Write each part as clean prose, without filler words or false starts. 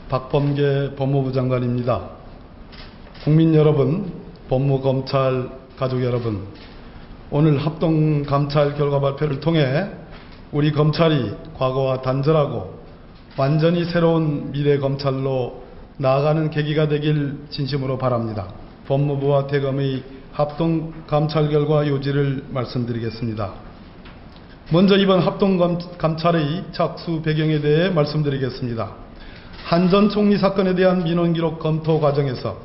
박범계 법무부 장관입니다. 국민 여러분, 법무검찰 가족 여러분, 오늘 합동감찰 결과 발표를 통해 우리 검찰이 과거와 단절하고 완전히 새로운 미래검찰로 나아가는 계기가 되길 진심으로 바랍니다. 법무부와 대검의 합동감찰 결과 요지를 말씀드리겠습니다. 먼저 이번 합동감찰의 착수 배경에 대해 말씀드리겠습니다. 한 전 총리 사건에 대한 민원기록 검토 과정에서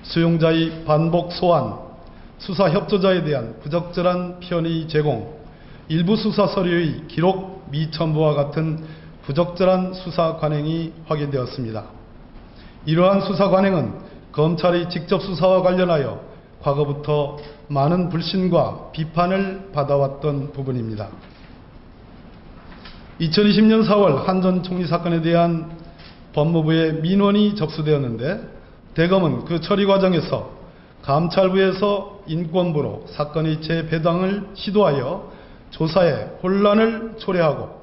수용자의 반복 소환, 수사 협조자에 대한 부적절한 편의 제공, 일부 수사 서류의 기록 미첨부와 같은 부적절한 수사 관행이 확인되었습니다. 이러한 수사 관행은 검찰의 직접 수사와 관련하여 과거부터 많은 불신과 비판을 받아왔던 부분입니다. 2020년 4월 한 전 총리 사건에 대한 법무부의 민원이 접수되었는데 대검은 그 처리 과정에서 감찰부에서 인권부로 사건의 재배당을 시도하여 조사에 혼란을 초래하고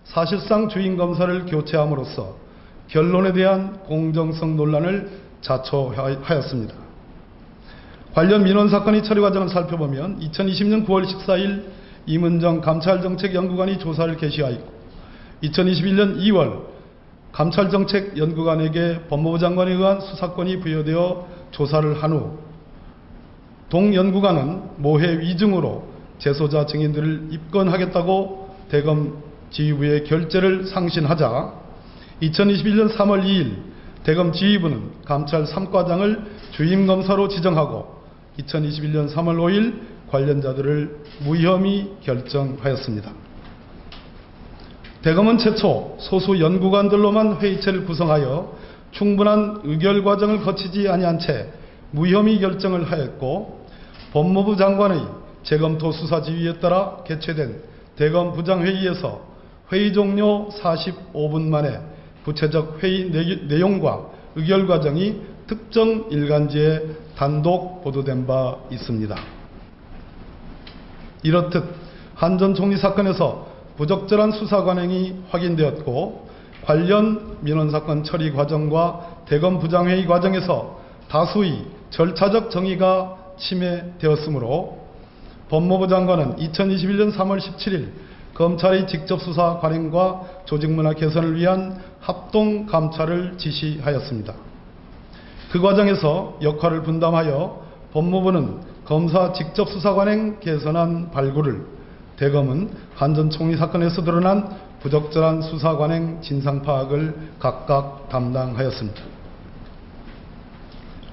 사실상 주인검사를 교체함으로써 결론에 대한 공정성 논란을 자초하였습니다. 관련 민원 사건의 처리 과정을 살펴보면 2020년 9월 14일 임은정 감찰정책연구관이 조사를 개시하였고 2021년 2월 감찰정책연구관에게 법무부 장관에 의한 수사권이 부여되어 조사를 한 후 동연구관은 모해 위증으로 재소자 증인들을 입건하겠다고 대검 지휘부의 결재를 상신하자 2021년 3월 2일 대검 지휘부는 감찰 3과장을 주임검사로 지정하고 2021년 3월 5일 관련자들을 무혐의 결정하였습니다. 대검은 최초 소수 연구관들로만 회의체를 구성하여 충분한 의결 과정을 거치지 아니한 채 무혐의 결정을 하였고 법무부 장관의 재검토 수사 지휘에 따라 개최된 대검 부장회의에서 회의 종료 45분 만에 구체적 회의 내용과 의결 과정이 특정 일간지에 단독 보도된 바 있습니다. 이렇듯 한 전 총리 사건에서 부적절한 수사 관행이 확인되었고 관련 민원사건 처리 과정과 대검 부장회의 과정에서 다수의 절차적 정의가 침해되었으므로 법무부 장관은 2021년 3월 17일 검찰의 직접 수사 관행과 조직문화 개선을 위한 합동감찰을 지시하였습니다. 그 과정에서 역할을 분담하여 법무부는 검사 직접 수사 관행 개선안 발굴을, 대검은 한 전 총리 사건에서 드러난 부적절한 수사 관행 진상 파악을 각각 담당하였습니다.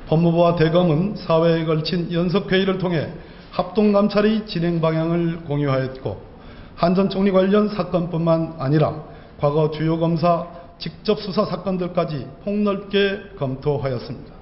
법무부와 대검은 사회에 걸친 연석회의를 통해 합동감찰의 진행 방향을 공유하였고 한 전 총리 관련 사건뿐만 아니라 과거 주요 검사 직접 수사 사건들까지 폭넓게 검토하였습니다.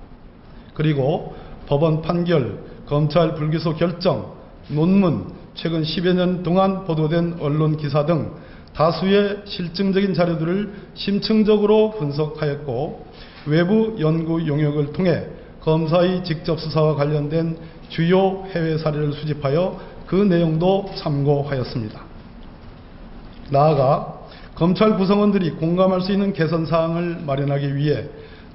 그리고 법원 판결, 검찰 불기소 결정, 논문, 최근 10여 년 동안 보도된 언론 기사 등 다수의 실증적인 자료들을 심층적으로 분석하였고 외부 연구 용역을 통해 검사의 직접 수사와 관련된 주요 해외 사례를 수집하여 그 내용도 참고하였습니다. 나아가 검찰 구성원들이 공감할 수 있는 개선사항을 마련하기 위해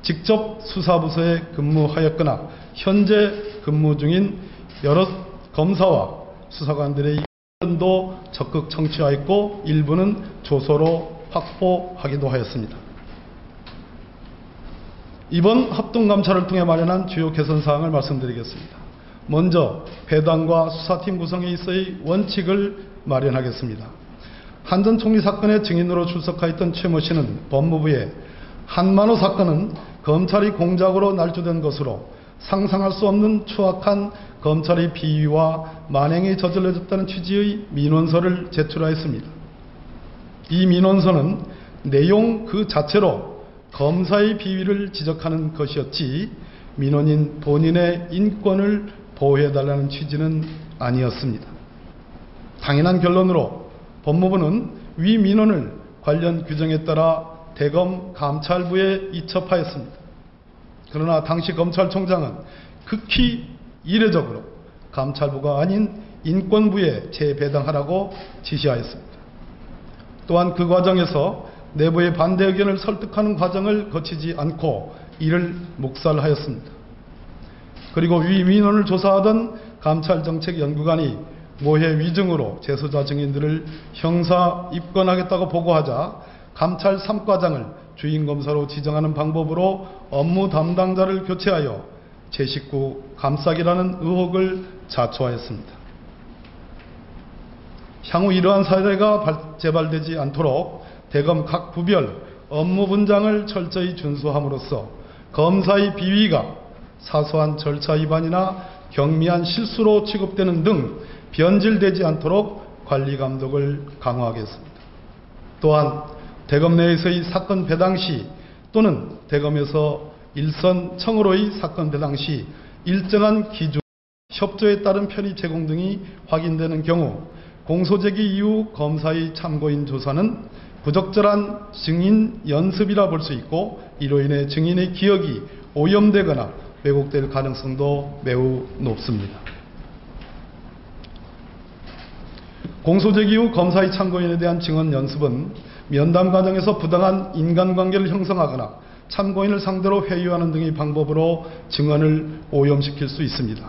직접 수사부서에 근무하였거나 현재 근무 중인 여러 검사와 수사관들의 의견도 적극 청취하였고 일부는 조서로 확보하기도 하였습니다. 이번 합동감찰을 통해 마련한 주요 개선사항을 말씀드리겠습니다. 먼저 배당과 수사팀 구성에 있어의 원칙을 마련하겠습니다. 한 전 총리 사건의 증인으로 출석하였던 최모 씨는 법무부에 한만호 사건은 검찰의 공작으로 날조된 것으로 상상할 수 없는 추악한 검찰의 비위와 만행이 저질러졌다는 취지의 민원서를 제출하였습니다. 이 민원서는 내용 그 자체로 검사의 비위를 지적하는 것이었지 민원인 본인의 인권을 보호해달라는 취지는 아니었습니다. 당연한 결론으로 법무부는 위 민원을 관련 규정에 따라 대검 감찰부에 이첩하였습니다. 그러나 당시 검찰총장은 극히 이례적으로 감찰부가 아닌 인권부에 재배당하라고 지시하였습니다. 또한 그 과정에서 내부의 반대 의견을 설득하는 과정을 거치지 않고 이를 묵살하였습니다. 그리고 위 민원을 조사하던 감찰정책연구관이 모해 위증으로 재소자 증인들을 형사 입건하겠다고 보고하자 감찰 3과장을 주임검사로 지정하는 방법으로 업무 담당자를 교체하여 제 식구 감싸기라는 의혹을 자초하였습니다. 향후 이러한 사례가 재발되지 않도록 대검 각 부별 업무 분장을 철저히 준수함으로써 검사의 비위가 사소한 절차 위반이나 경미한 실수로 취급되는 등 변질되지 않도록 관리 감독을 강화하겠습니다. 또한 대검 내에서의 사건 배당 시 또는 대검에서 일선 청으로의 사건 배당 시 일정한 기준, 협조에 따른 편의 제공 등이 확인되는 경우 공소제기 이후 검사의 참고인 조사는 부적절한 증인 연습이라 볼 수 있고 이로 인해 증인의 기억이 오염되거나 왜곡될 가능성도 매우 높습니다. 공소제기 후 검사의 참고인에 대한 증언 연습은 면담 과정에서 부당한 인간관계를 형성하거나 참고인을 상대로 회유하는 등의 방법으로 증언을 오염시킬 수 있습니다.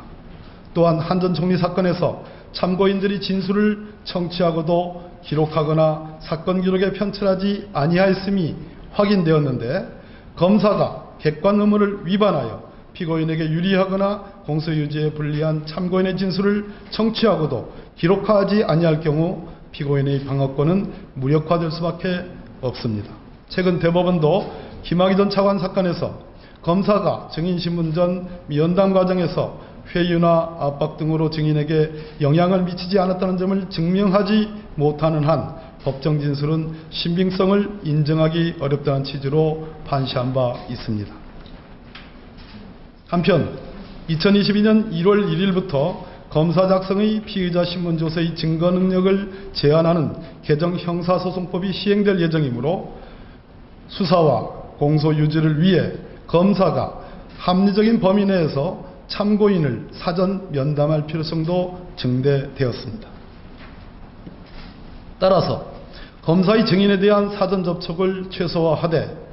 또한 한 전 총리 사건에서 참고인들이 진술을 청취하고도 기록하거나 사건 기록에 편찬하지 아니하였음이 확인되었는데 검사가 객관 의무를 위반하여 피고인에게 유리하거나 공소유지에 불리한 참고인의 진술을 청취하고도 기록하지 아니할 경우 피고인의 방어권은 무력화될 수밖에 없습니다. 최근 대법원도 김학의 전 차관 사건에서 검사가 증인신문 전 면담 과정에서 회유나 압박 등으로 증인에게 영향을 미치지 않았다는 점을 증명하지 못하는 한 법정 진술은 신빙성을 인정하기 어렵다는 취지로 판시한 바 있습니다. 한편 2022년 1월 1일부터 검사 작성의 피의자 신문조서의 증거 능력을 제한하는 개정 형사소송법이 시행될 예정이므로 수사와 공소 유지를 위해 검사가 합리적인 범위 내에서 참고인을 사전 면담할 필요성도 증대되었습니다. 따라서 검사의 증인에 대한 사전 접촉을 최소화하되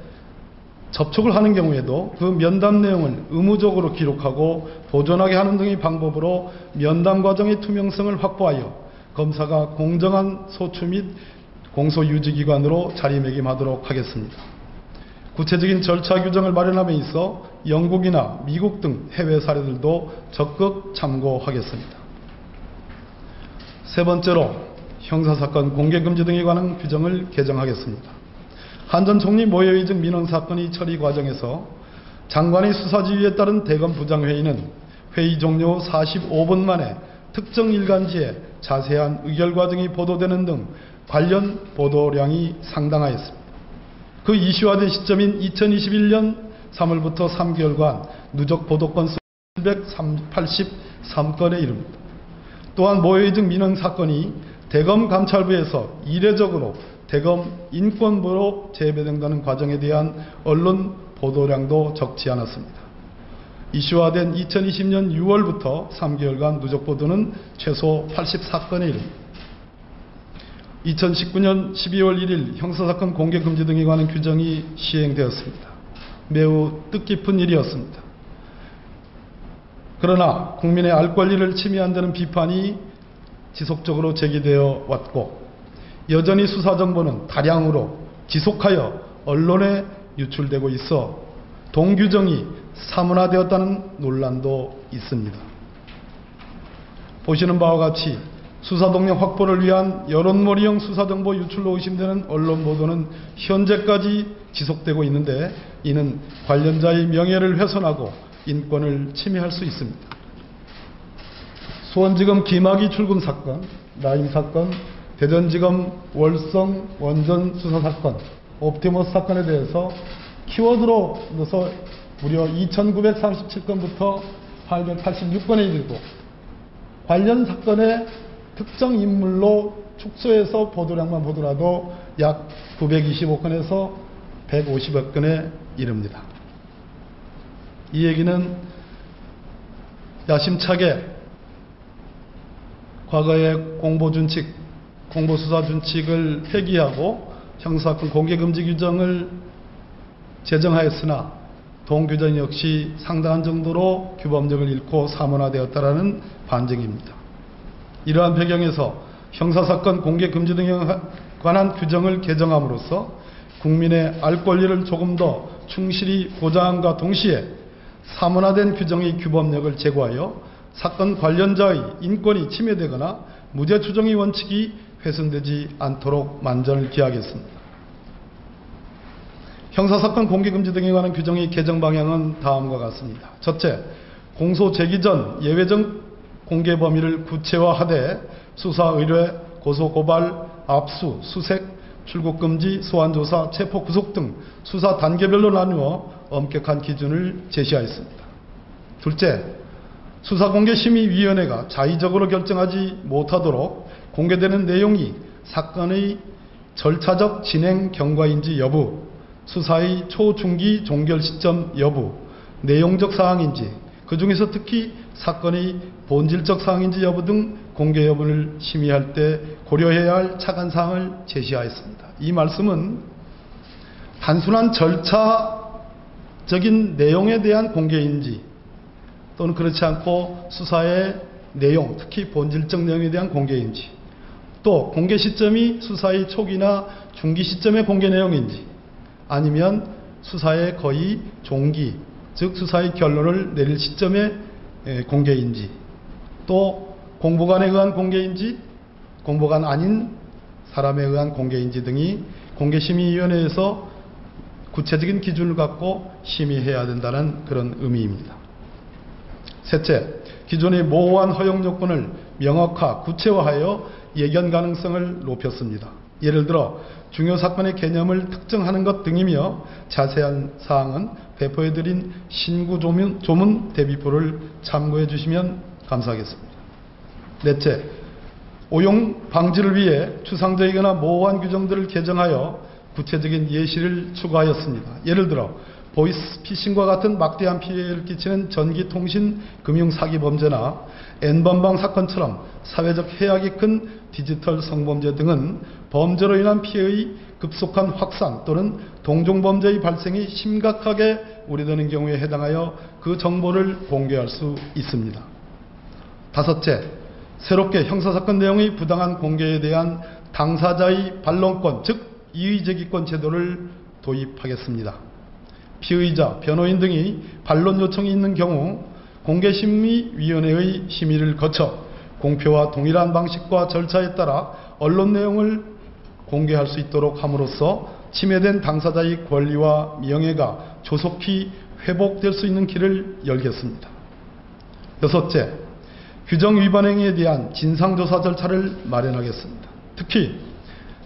접촉을 하는 경우에도 그 면담 내용을 의무적으로 기록하고 보존하게 하는 등의 방법으로 면담 과정의 투명성을 확보하여 검사가 공정한 소추 및 공소 유지기관으로 자리매김하도록 하겠습니다. 구체적인 절차 규정을 마련함에 있어 영국이나 미국 등 해외 사례들도 적극 참고하겠습니다. 세 번째로 형사사건 공개금지 등에 관한 규정을 개정하겠습니다. 한 전 총리 모해위증 민원 사건의 처리 과정에서 장관의 수사 지휘에 따른 대검 부장회의는 회의 종료 후 45분 만에 특정 일간지에 자세한 의결 과정이 보도되는 등 관련 보도량이 상당하였습니다. 그 이슈화된 시점인 2021년 3월부터 3개월간 누적 보도 건수 783건에 이릅니다. 또한 모해위증 민원 사건이 대검 감찰부에서 이례적으로 대검 인권부로 재배정되는 과정에 대한 언론 보도량도 적지 않았습니다. 이슈화된 2020년 6월부터 3개월간 누적 보도는 최소 84건에 이릅니다. 2019년 12월 1일 형사사건 공개금지 등에 관한 규정이 시행되었습니다. 매우 뜻깊은 일이었습니다. 그러나 국민의 알 권리를 침해한다는 비판이 지속적으로 제기되어 왔고 여전히 수사 정보는 다량으로 지속하여 언론에 유출되고 있어 동규정이 사문화되었다는 논란도 있습니다. 보시는 바와 같이 수사 동력 확보를 위한 여론몰이형 수사정보 유출로 의심되는 언론 보도는 현재까지 지속되고 있는데 이는 관련자의 명예를 훼손하고 인권을 침해할 수 있습니다. 수원지검 김학의 출금 사건, 라임 사건, 대전지검 월성 원전 수사 사건, 옵티머스 사건에 대해서 키워드로 넣어서 무려 2937건부터 886건에 이르고 관련 사건의 특정 인물로 축소해서 보도량만 보더라도 약 925건에서 150여 건에 이릅니다. 이 얘기는 야심차게 과거의 공보수사 준칙을 폐기하고 형사사건 공개금지 규정을 제정하였으나 동규정 역시 상당한 정도로 규범력을 잃고 사문화되었다라는 반증입니다. 이러한 배경에서 형사사건 공개금지 등에 관한 규정을 개정함으로써 국민의 알 권리를 조금 더 충실히 보장함과 동시에 사문화된 규정의 규범력을 제고하여 사건 관련자의 인권이 침해되거나 무죄 추정의 원칙이 훼손되지 않도록 만전을 기하겠습니다. 형사사건 공개금지 등에 관한 규정의 개정 방향은 다음과 같습니다. 첫째, 공소 제기 전 예외적 공개 범위를 구체화하되 수사 의뢰, 고소 고발, 압수, 수색, 출국금지, 소환조사, 체포 구속 등 수사 단계별로 나누어 엄격한 기준을 제시하였습니다. 둘째, 수사공개심의위원회가 자의적으로 결정하지 못하도록 공개되는 내용이 사건의 절차적 진행 경과인지 여부, 수사의 초, 중기, 종결 시점 여부, 내용적 사항인지, 그 중에서 특히 사건의 본질적 사항인지 여부 등 공개 여부를 심의할 때 고려해야 할 차관사항을 제시하였습니다. 이 말씀은 단순한 절차적인 내용에 대한 공개인지 또는 그렇지 않고 수사의 내용, 특히 본질적 내용에 대한 공개인지, 또 공개 시점이 수사의 초기나 중기 시점의 공개 내용인지, 아니면 수사의 거의 종기, 즉 수사의 결론을 내릴 시점의 공개인지, 또 공보관에 의한 공개인지, 공보관 아닌 사람에 의한 공개인지 등이 공개심의위원회에서 구체적인 기준을 갖고 심의해야 된다는 그런 의미입니다. 셋째, 기존의 모호한 허용 요건을 명확화, 구체화하여 예견 가능성을 높였습니다. 예를 들어 중요 사건의 개념을 특정하는 것 등이며 자세한 사항은 배포해드린 신구 조문 대비표를 참고해 주시면 감사하겠습니다. 넷째, 오용 방지를 위해 추상적이거나 모호한 규정들을 개정하여 구체적인 예시를 추가하였습니다. 예를 들어 보이스피싱과 같은 막대한 피해를 끼치는 전기통신 금융사기 범죄나 N번방 사건처럼 사회적 해악이 큰 디지털 성범죄 등은 범죄로 인한 피해의 급속한 확산 또는 동종범죄의 발생이 심각하게 우려되는 경우에 해당하여 그 정보를 공개할 수 있습니다. 다섯째, 새롭게 형사사건 내용의 부당한 공개에 대한 당사자의 반론권, 즉 이의제기권 제도를 도입하겠습니다. 피의자, 변호인 등이 반론 요청이 있는 경우 공개심의위원회의 심의를 거쳐 공표와 동일한 방식과 절차에 따라 언론 내용을 공개할 수 있도록 함으로써 침해된 당사자의 권리와 명예가 조속히 회복될 수 있는 길을 열겠습니다. 여섯째, 규정 위반 행위에 대한 진상조사 절차를 마련하겠습니다. 특히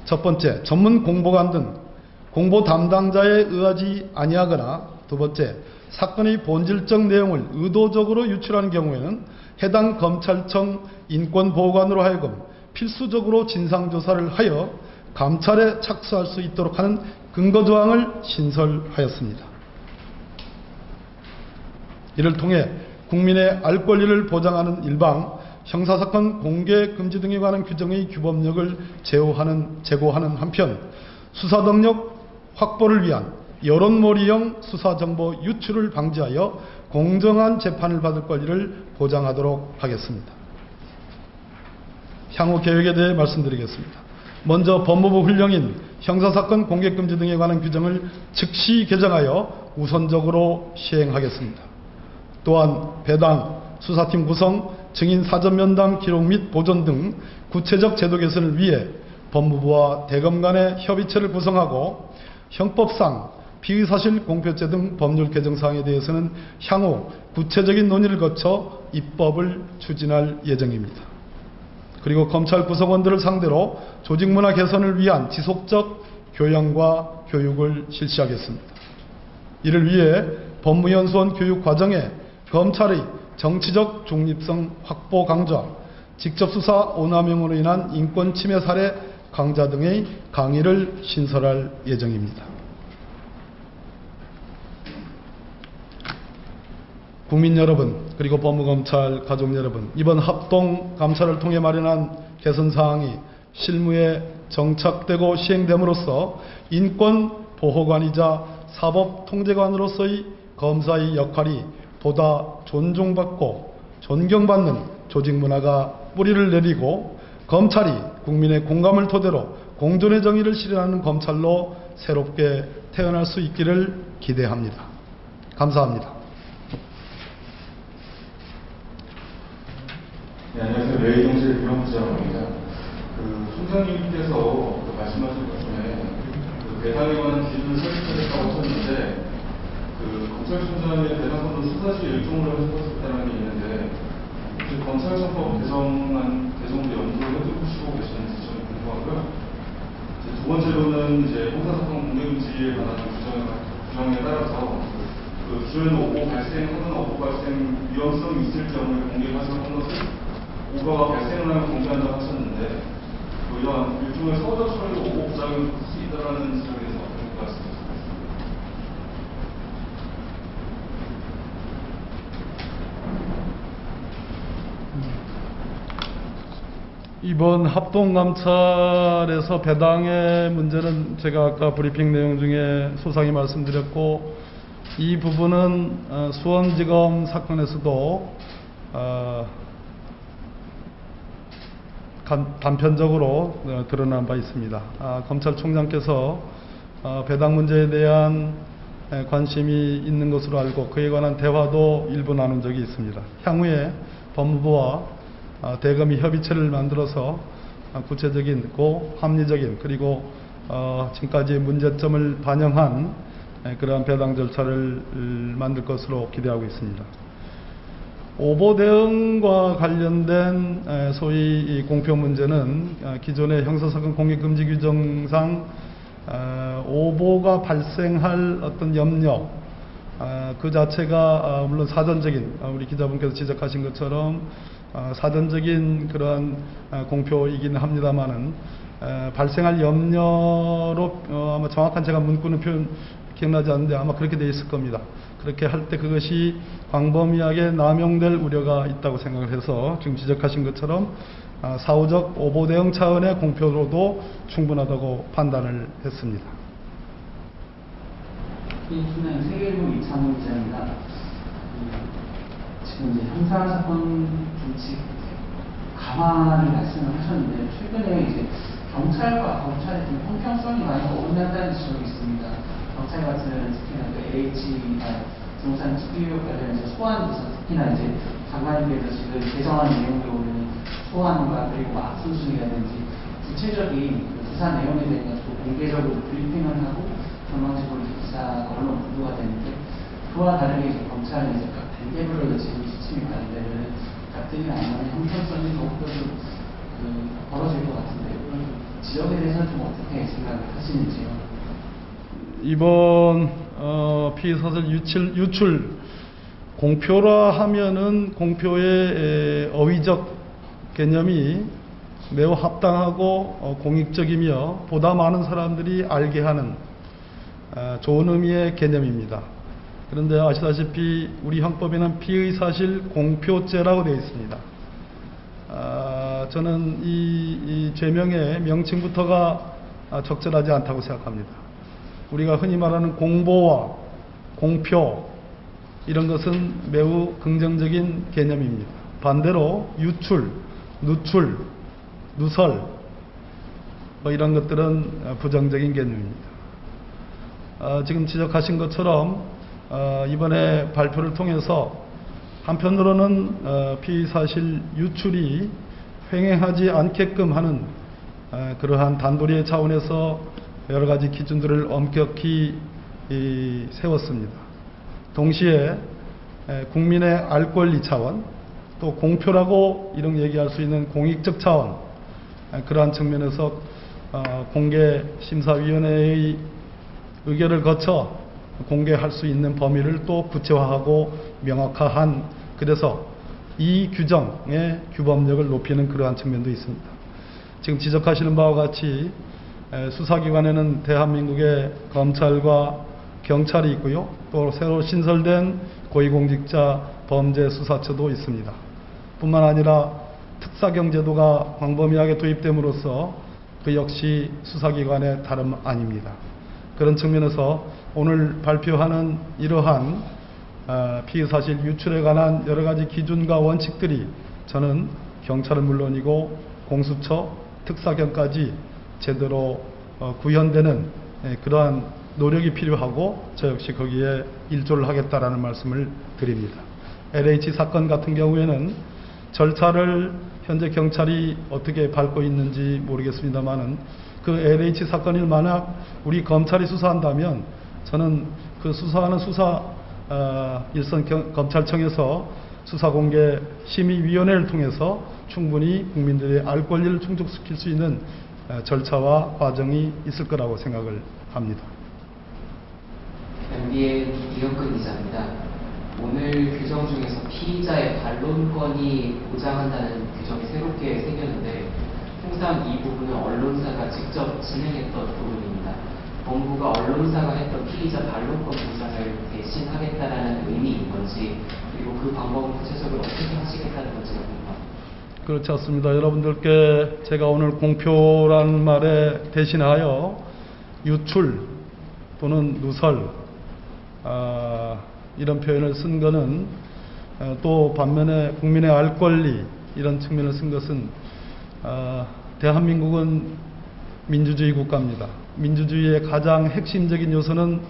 첫 번째, 전문 공보관 등 공보 담당자에 의하지 아니하거나, 두 번째, 사건의 본질적 내용을 의도적으로 유출하는 경우에는 해당 검찰청 인권보호관으로 하여금 필수적으로 진상조사를 하여 감찰에 착수할 수 있도록 하는 근거조항을 신설하였습니다. 이를 통해 국민의 알 권리를 보장하는 일방 형사사건 공개금지 등에 관한 규정의 규범력을 제고하는 한편 수사동력 확보를 위한 여론몰이형 수사정보 유출을 방지하여 공정한 재판을 받을 권리를 보장하도록 하겠습니다. 향후 계획에 대해 말씀드리겠습니다. 먼저 법무부 훈령인 형사사건 공개금지 등에 관한 규정을 즉시 개정하여 우선적으로 시행하겠습니다. 또한 배당, 수사팀 구성, 증인 사전 면담 기록 및 보존 등 구체적 제도 개선을 위해 법무부와 대검 간의 협의체를 구성하고 형법상 피의사실 공표죄 등 법률 개정 사항에 대해서는 향후 구체적인 논의를 거쳐 입법을 추진할 예정입니다. 그리고 검찰 구성원들을 상대로 조직문화 개선을 위한 지속적 교양과 교육을 실시하겠습니다. 이를 위해 법무연수원 교육 과정에 검찰의 정치적 중립성 확보 강화, 직접 수사 오남용으로 인한 인권 침해 사례 강좌 등의 강의를 신설할 예정입니다. 국민 여러분, 그리고 법무검찰 가족 여러분, 이번 합동감찰을 통해 마련한 개선사항이 실무에 정착되고 시행됨으로써 인권 보호관이자 사법 통제관으로서의 검사의 역할이 보다 존중받고 존경받는 조직 문화가 뿌리를 내리고 검찰이 국민의 공감을 토대로 공존의 정의를 실현하는 검찰로 새롭게 태어날 수 있기를 기대합니다. 감사합니다. 네, 안녕하세요. 레이동실 비영부장입니다. 총장님께서 말씀하신 것 중에 배당에 관한 기준을 설정했다고 하셨는데 검찰총장의 배당권도 수사시 일종으로 해석했다는 게 있는데 검찰청법 개정도 연구를 해두시고 계시는지 좀 궁금하고요. 두 번째로는 형사사건 공개금지에 관한 규정에 따라서 기존에 오보 발생하거나 오보 발생 위험성이 있을 경우에 공개하는 것을 오보가 발생을 하면 공개한다고 하셨는데 이러한 일종의 서적 처리로 오보 부작용을 풀 수 있다는 지적에 대해서 어떻게 말씀하십니까? 이번 합동감찰에서 배당의 문제는 제가 아까 브리핑 내용 중에 소상히 말씀드렸고, 이 부분은 수원지검 사건에서도 단편적으로 드러난 바 있습니다. 검찰총장께서 배당 문제에 대한 관심이 있는 것으로 알고 그에 관한 대화도 일부 나눈 적이 있습니다. 향후에 법무부와 대검이 협의체를 만들어서 구체적인 합리적인 그리고 지금까지의 문제점을 반영한 그러한 배당 절차를 만들 것으로 기대하고 있습니다. 오보 대응과 관련된 소위 공표 문제는 기존의 형사사건 공개금지 규정상 오보가 발생할 어떤 염려 그 자체가 물론 사전적인 우리 기자분께서 지적하신 것처럼 사전적인 그러한 공표이긴 합니다만은 발생할 염려로 아마 정확한 제가 문구는 표현 기억나지 않는데 아마 그렇게 되어 있을 겁니다. 그렇게 할 때 그것이 광범위하게 남용될 우려가 있다고 생각을 해서 지금 지적하신 것처럼 사후적 오보 대응 차원의 공표로도 충분하다고 판단을 했습니다. 저는 세계일보 이창훈 기자입니다. 지금 이제 형사사건 준칙 강화를 말씀을 하셨는데 최근에 이제 경찰과 검찰의 좀 형평성이 많이 어긋난다는 지적이 있습니다. 경찰 같은 특히나 LH가 정산 특유역 관련해서 소환 부서 특히나 이제 장관님께서 지금 개정안 내용으로는 소환과 그리고 압수수색이라든지 구체적인 수사 내용에 대한 것도 공개적으로 브리핑을 하고 전망적으로 기사가 언론 보도가 되는데 그와 다르게 이제 검찰은 이제 각 단계별로 지금 지침이 발의되는 같은 안만의 형평성이 더욱더 벌어질 것 같은데 그런 지역에 대해서는 좀 어떻게 생각을 하시는지요? 이번 피의사실 유출 공표라 하면은 공표의 어휘적 개념이 매우 합당하고 공익적이며 보다 많은 사람들이 알게 하는 좋은 의미의 개념입니다. 그런데 아시다시피 우리 형법에는 피의사실 공표죄라고 되어 있습니다. 저는 이 죄명의 명칭부터가 적절하지 않다고 생각합니다. 우리가 흔히 말하는 공보와 공표 이런 것은 매우 긍정적인 개념입니다. 반대로 유출, 누출, 누설 이런 것들은 부정적인 개념입니다. 지금 지적하신 것처럼 이번에 발표를 통해서 한편으로는 피의사실 유출이 횡행하지 않게끔 하는 그러한 단도리의 차원에서 여러 가지 기준들을 엄격히 세웠습니다. 동시에 국민의 알 권리 차원, 또 공표라고 이런 얘기할 수 있는 공익적 차원, 그러한 측면에서 공개심사위원회의 의결을 거쳐 공개할 수 있는 범위를 또 구체화하고 명확화한, 그래서 이 규정의 규범력을 높이는 그러한 측면도 있습니다. 지금 지적하시는 바와 같이 수사기관에는 대한민국의 검찰과 경찰이 있고요. 또 새로 신설된 고위공직자 범죄수사처도 있습니다. 뿐만 아니라 특사경제도가 광범위하게 도입됨으로써 그 역시 수사기관의 다름 아닙니다. 그런 측면에서 오늘 발표하는 이러한 피의사실 유출에 관한 여러 가지 기준과 원칙들이 저는 경찰은 물론이고 공수처, 특사경까지 제대로 구현되는 그러한 노력이 필요하고 저 역시 거기에 일조를 하겠다라는 말씀을 드립니다. LH 사건 같은 경우에는 절차를 현재 경찰이 어떻게 밟고 있는지 모르겠습니다만은 그 LH 사건을 만약 우리 검찰이 수사한다면 저는 그 수사하는 일선 검찰청에서 수사공개 심의위원회를 통해서 충분히 국민들의 알 권리를 충족시킬 수 있는 절차와 과정이 있을 거라고 생각을 합니다. MBN 이혁근 기자입니다. 오늘 규정 중에서 피의자의 반론권이 보장한다는 규정이 새롭게 생겼는데 통상 이 부분은 언론사가 직접 진행했던 부분입니다. 법무부가 언론사가 했던 피의자 반론권 보장을 대신하겠다라는 의미인 건지 그리고 그 방법은 구체적으로 어떻게 하시겠다는 건지가 궁금합니다. 그렇지 않습니다. 여러분들께 제가 오늘 공표라는 말에 대신하여 유출 또는 누설 이런 표현을 쓴 것은 또 반면에 국민의 알 권리 이런 측면을 쓴 것은 대한민국은 민주주의 국가입니다. 민주주의의 가장 핵심적인 요소는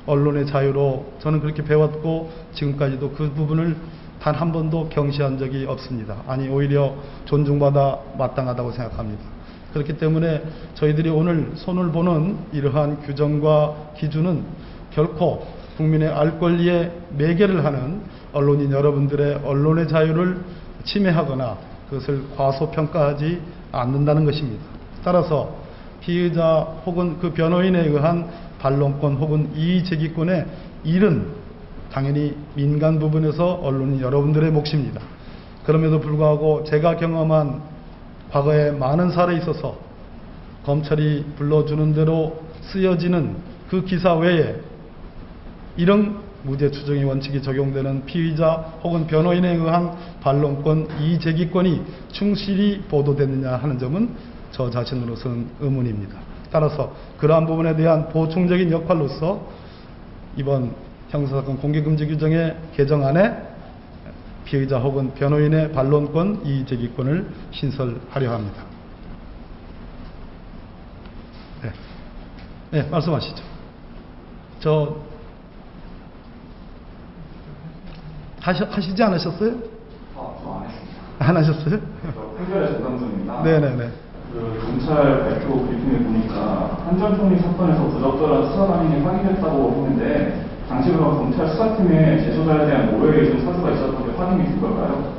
언론의 자유로 저는 그렇게 배웠고 지금까지도 그 부분을 단 한 번도 경시한 적이 없습니다. 아니 오히려 존중받아 마땅하다고 생각합니다. 그렇기 때문에 저희들이 오늘 손을 보는 이러한 규정과 기준은 결코 국민의 알 권리에 매개를 하는 언론인 여러분들의 언론의 자유를 침해하거나 그것을 과소평가하지 않는다는 것입니다. 따라서 피의자 혹은 그 변호인에 의한 반론권 혹은 이의제기권의 일은 당연히 민간 부분에서 언론인 여러분들의 몫입니다. 그럼에도 불구하고 제가 경험한 과거에 많은 사례에 있어서 검찰이 불러주는 대로 쓰여지는 그 기사 외에 이런 무죄 추정의 원칙이 적용되는 피의자 혹은 변호인에 의한 반론권, 이의제기권이 충실히 보도됐느냐 하는 점은 저 자신으로서는 의문입니다. 따라서 그러한 부분에 대한 보충적인 역할로서 이번 형사사건 공개금지 규정의 개정안에 피의자 혹은 변호인의 반론권, 이의제기권을 신설하려 합니다. 네, 말씀하시죠. 하시지 않으셨어요? 저 안 했습니다. 안 하셨어요? 한결의 전담수입니다. 네네네. 그 경찰 발표 브리핑에 보니까 한전총리 사건에서 부적절한 수사 반응이 확인됐다고 했는데 당시로 경찰 수사팀에 제소자에 대한 모욕에 좀 사주가 있었던 게 확인이 된 걸까요?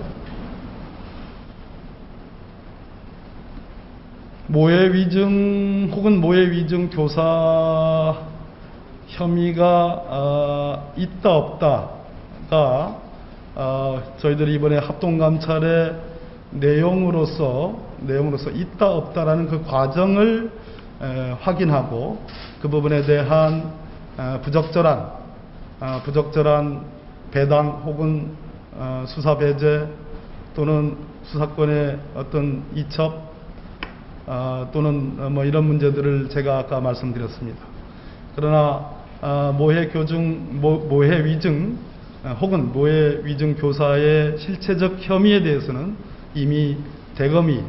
모해 위증 혹은 모해 위증 교사 혐의가 있다 없다가 저희들이 이번에 합동감찰의 내용으로서 있다 없다라는 그 과정을 확인하고 그 부분에 대한 부적절한 배당 혹은 수사 배제 또는 수사권의 어떤 이첩 또는 뭐 이런 문제들을 제가 아까 말씀드렸습니다. 그러나 모해 위증 혹은 모해 위증 교사의 실체적 혐의에 대해서는 이미 대검이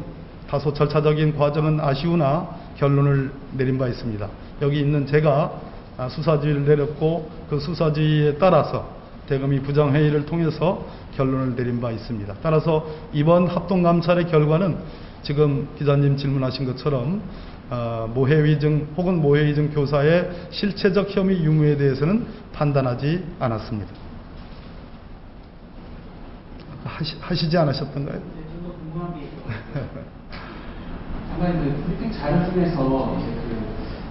다소 절차적인 과정은 아쉬우나 결론을 내린 바 있습니다. 여기 있는 제가 수사지휘를 내렸고 그 수사지휘에 따라서 대검이 부장회의를 통해서 결론을 내린 바 있습니다. 따라서 이번 합동감찰의 결과는 지금 기자님 질문하신 것처럼 모해 위증 혹은 모해 위증 교사의 실체적 혐의 유무에 대해서는 판단하지 않았습니다. 하시지 않으셨던가요? 네, 저도 궁금한 게 잠깐 그 브리핑 자료 중에서 이제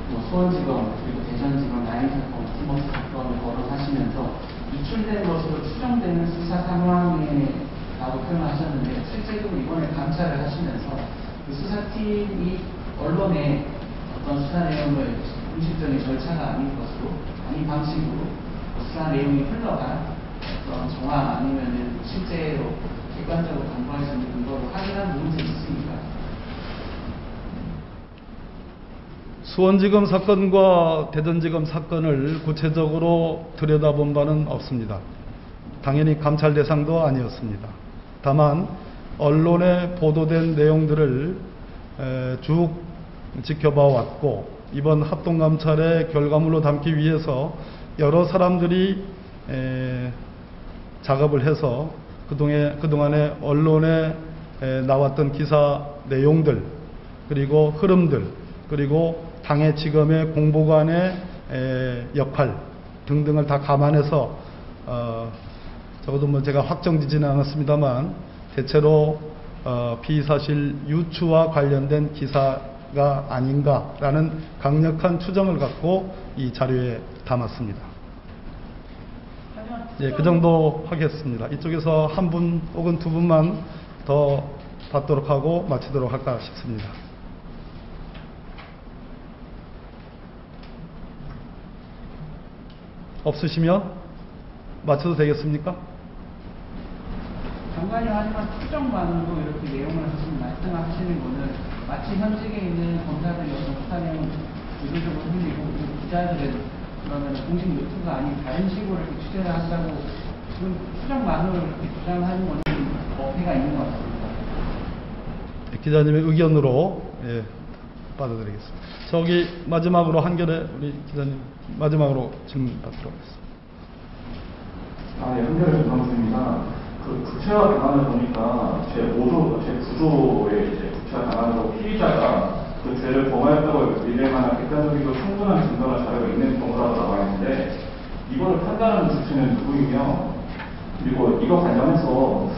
뭐 수원지검 그리고 대전지검 라인 사건, 티머스 사건을 거론하시면서 유출된 것으로 추정되는 수사 상황이라고 표현하셨는데 실제로 이번에 감찰을 하시면서 그 수사팀이 언론에 어떤 수사 내용을 공식적인 절차가 아닌 것으로 아닌 방식으로 수사 내용이 흘러간 어떤 정황 아니면은 실제로 객관적으로 담보할 수 있는 근거로 확인한 부분이 있습니까? 수원지검 사건과 대전지검 사건을 구체적으로 들여다본 바는 없습니다. 당연히 감찰 대상도 아니었습니다. 다만 언론에 보도된 내용들을 쭉 지켜봐 왔고, 이번 합동감찰의 결과물로 담기 위해서 여러 사람들이 작업을 해서 그동안에 언론에 나왔던 기사 내용들, 그리고 흐름들, 그리고 당의 지검의 공보관의 역할 등등을 다 감안해서 적어도 뭐 제가 확정지지는 않았습니다만 대체로 피의사실 유추와 관련된 기사가 아닌가라는 강력한 추정을 갖고 이 자료에 담았습니다. 예, 그 정도 하겠습니다. 이쪽에서 한 분 혹은 두 분만 더 받도록 하고 마치도록 할까 싶습니다. 없으시면 마쳐도 되겠습니까? 장관님, 하지만 추정만으로 이렇게 내용을 말씀하시는 거는 마치 현직에 있는 검사들이 어떤 수사 내용을 의도적으로 흘리고 기자들은 그러면 공식 노트가 아닌 다른 식으로 이렇게 취재를 한다고 지금 추정만으로 이렇게 주장하는 거는 어폐가 있는 것 같습니다. 기자님의 의견으로 받아드리겠습니다. 저기 마지막으로 한결에 우리 기자님 마지막으로 질문 받도록 하겠습니다. 네, 한결에 좀 반갑습니다. 그 구체화 방안을 보니까 제9조의 이제 구체화 방안으로 피의자가 그 죄를 범하였다고 믿을 만한 객관적이고 충분한 증거나 자료가 있는 경우라고 나와 있는데, 이거를 판단하는 주체는 누구이며, 그리고 이거 관련해서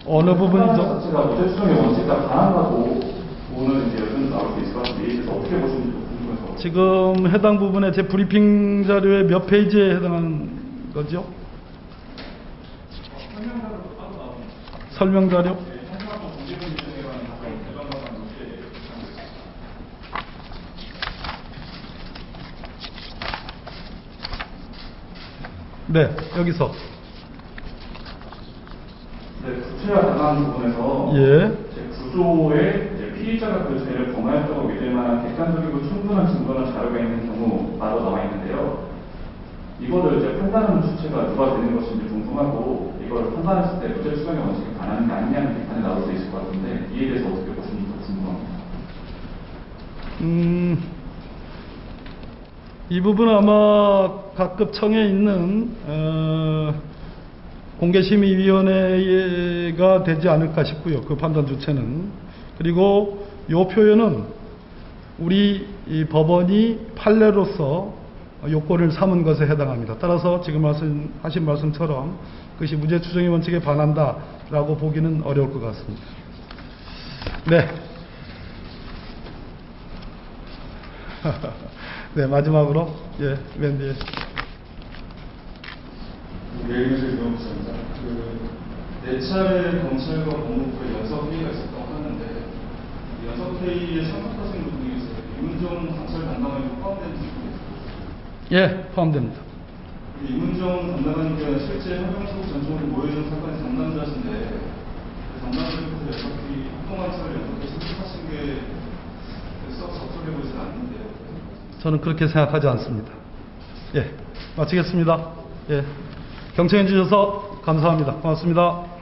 어느 부분이죠? 자체가 무죄 추정의 원칙과 반한다고 오늘 이제 여전히 나올 수 있을 것 같은데, 이에 대해서 어떻게 보시는지 궁금해서. 지금 해당 부분에 제 브리핑 자료의 몇 페이지에 해당하는 거죠? 설명 자료? 네, 여기서. 네, 구체화 당한 부분에서 예. 제9조에 피의자가 그 죄를 범하였다고 믿을 만한 객관적이고 충분한 증거나 자료가 있는 경우마다 나와 있는데요. 이거를 이제 판단하는 주체가 누가 되는 것인지 궁금하고, 이걸 판단했을 때 무죄 추정의 원칙에 반하는 게 아니냐는 비판이 나올 수 있을 것 같은데, 이에 대해서 어떻게 보시는지 궁금합니다. 이 부분은 아마 각급 청에 있는 공개심의위원회가 되지 않을까 싶고요. 그 판단 주체는. 그리고 이 표현은 우리 이 법원이 판례로서 요건을 삼은 것에 해당합니다. 따라서 지금 하신 말씀처럼 그것이 무죄 추정의 원칙에 반한다라고 보기는 어려울 것 같습니다. 네. 네, 마지막으로 맨 뒤에. 매일매일 배우셨습니다. 네 차례 검찰과 법무부의 연석회의가 있었다고 하는데, 연석회의에 참석하신 분 중에 이문정 감찰 담당관이 포함된 분이 있어요. 예, 포함됩니다. 이문정 담당관님께는 실제 한명숙 전 총리 모여준 사건의 담당자신데, 그 담당자님께서 연석회의 합동감찰을 연석회에 참석하신 게 썩 적절해 보이진 않는데요. 저는 그렇게 생각하지 않습니다. 예, 마치겠습니다. 예, 경청해 주셔서 감사합니다. 고맙습니다.